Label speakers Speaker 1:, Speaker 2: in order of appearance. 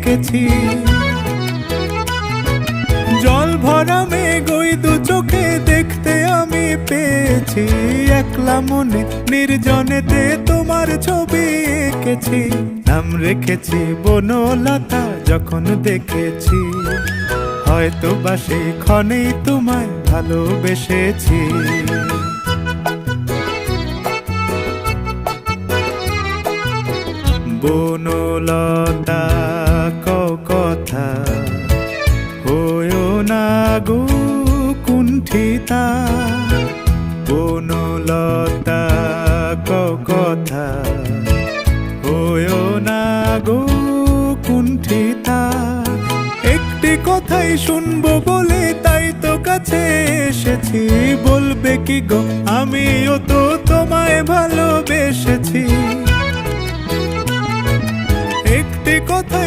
Speaker 1: এঁকেছি। জল ভরা মেঘ ওই দু চোখে দেখতে আমি পেয়েছি। একলা মনে নির্জনেতে তোমার ছবি এঁকেছি। নাম রেখেছি বনলতা যখন দেখেছি, হয়তো বা সেই ক্ষণেই তোমায় ভালোবেসেছি। বনলতা কথা হয়ো না গো কুণ্ঠিতা। বনলতা কথা হয়ো না গো কুণ্ঠিতা। একটি কথাই শুনবো বলে তাই তো কাছে এসেছি। বলবে কি গো আমিও তো তোমায় ভালোবেসেছি। একটি কথাই